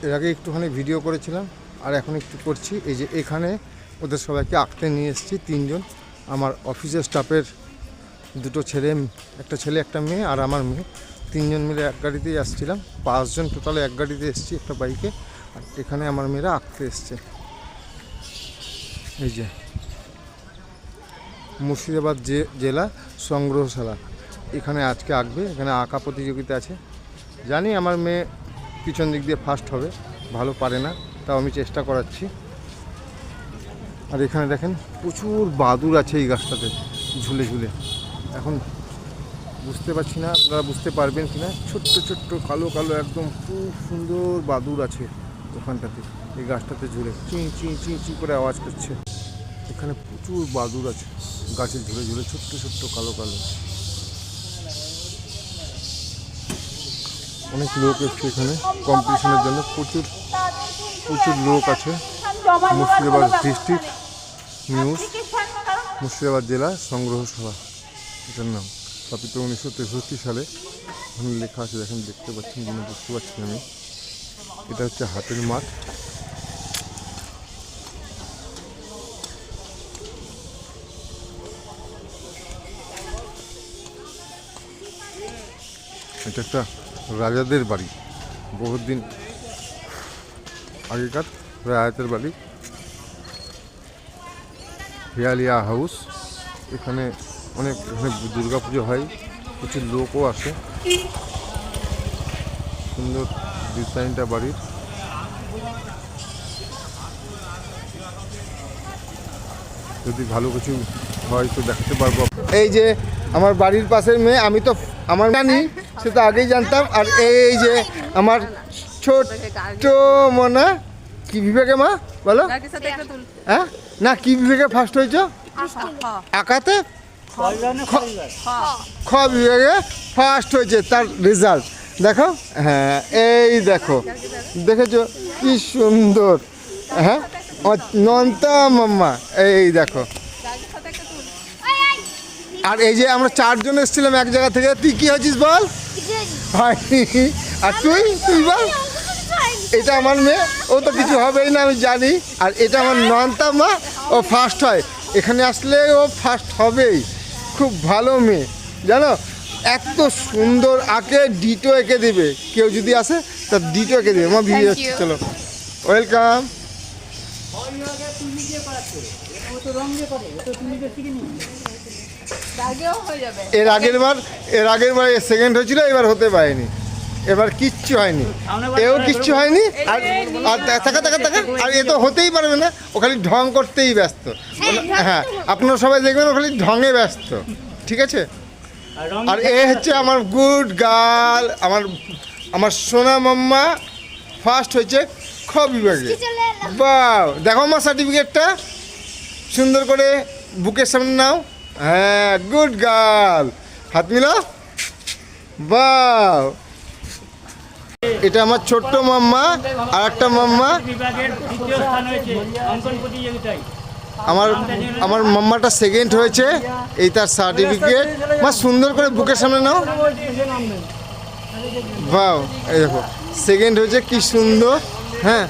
এর আগে একটুখানি ভিডিও করেছিলাম আর এখন একটু করছি। এই যে এখানে ওদের সবাইকে আঁকতে নিয়ে এসেছি, 3 জন। আমার অফিসের স্টাফের 2 ছেলে, একটা ছেলে একটা মেয়ে আর আমার মেয়ে, 3 জন মিলে এক গাড়িতেই আসছিলাম। 5 জন টোটালে এক গাড়িতে এসেছি একটা বাইকে। আর এখানে আমার মেয়েরা আঁকতে এসছে। এই যে মুর্শিদাবাদ জেলা সংগ্রহশালা, এখানে আজকে আঁকবে। এখানে আঁকা প্রতিযোগিতা আছে। জানি আমার মেয়ে পিছন দিক দিয়ে ফার্স্ট হবে, ভালো পারে না, তাও আমি চেষ্টা করাচ্ছি। আর এখানে দেখেন প্রচুর বাদুড় আছে এই গাছটাতে ঝুলে ঝুলে। এখন বুঝতে পারছি না আপনারা বুঝতে পারবেন কি না, ছোট্ট ছোট্ট কালো কালো একদম খুব সুন্দর বাদুড় আছে ওখানটাতে, এই গাছটাতে ঝুলে চিঁ চিঁ চিঁ চিঁ করে আওয়াজ করছে। এখানে প্রচুর বাদুড় আছে গাছে ঝুলে ঝুলে, ছোট্ট ছোট্ট কালো কালো। অনেক লোক এসছে এখানে কম্পিটিশনের জন্য, প্রচুর প্রচুর লোক আছে। মুর্শিদাবাদ ডিস্ট্রিক্ট নিউজ, মুর্শিদাবাদ জেলা সংগ্রহশালা এটার নাম। স্থাপিত 1963 সালে। ওখানে লেখা আছে, দেখেন, দেখতে পাচ্ছেন কিনা বুঝতে পারছি আমি। এটা হচ্ছে হাটের মাঠ। এটা একটা রাজাদের বাড়ি, বহুত দিন আগেকার রাজাদের বাড়ি, হিয়ালিয়া হাউস। এখানে দুর্গা পুজো হয়, প্রচুর লোকও আসে। সুন্দর ডিজাইনটা বাড়ির। যদি ভালো কিছু হয় তো দেখাতে পারবো। এই যে আমার বাড়ির পাশের মেয়ে, আমি তো আমার জানি, সে তো আগেই জানতাম। আর এই যে আমার ছোট্ট মনা, কি বিভাগে মা বলো? হ্যাঁ না, কি বিভাগে ফার্স্ট হয়েছ আঁকাতে? খ বিভাগে ফার্স্ট হয়েছে, তার রেজাল্ট দেখো। হ্যাঁ এই দেখো, দেখেছো কি সুন্দর। হ্যাঁ নন্তা মাম্মা, এই দেখো। আর এই যে আমরা 4 জন এসেছিলাম এক জায়গা থেকে। তুই কি হয়েছিস বল? আর তুই তুই বল? এটা আমার মেয়ে, ও তো কিছু হবেই না আমি জানি। আর এটা আমার নন্তা মা, ও ফার্স্ট হয়। এখানে আসলে ও ফার্স্ট হবেই, খুব ভালো মেয়ে জানো। এত সুন্দর আঁকে, ডিটো এঁকে দেবে। কেউ যদি আসে তার ডিটো এঁকে দেবে। আমার ভিডিও হচ্ছে, চলো ওয়েলকাম। এর আগের বার সেকেন্ড হয়েছিল, এবার হতে পারেনি। এবার কিচ্ছু হয়নি, এও কিচ্ছু হয়নি। আর থাকা থাকা থাকা, আর এ তো হতেই পারবে না, ও খালি ঢং করতেই ব্যস্ত। হ্যাঁ আপনারা সবাই দেখবেন ও খালি ঢঙে ব্যস্ত, ঠিক আছে? আর এ হচ্ছে আমার গুড গার্ল, আমার সোনা মাম্মা, ফার্স্ট হয়েছে খ বিভাগে। বাহ, দেখো আমার সার্টিফিকেটটা, সুন্দর করে বুকের সামনে নাও। হ্যাঁ গুড গার্ল, হাত মিলাও। বাহ, এটা আমার ছোট্ট মাম্মা, আর একটা মাম্মা। আমার মাম্মাটা সেকেন্ড হয়েছে, এই তার সার্টিফিকেট। মা সুন্দর করে বুকের সামনে নাও। বাহ, এই দেখো সেকেন্ড হয়েছে, কি সুন্দর। হ্যাঁ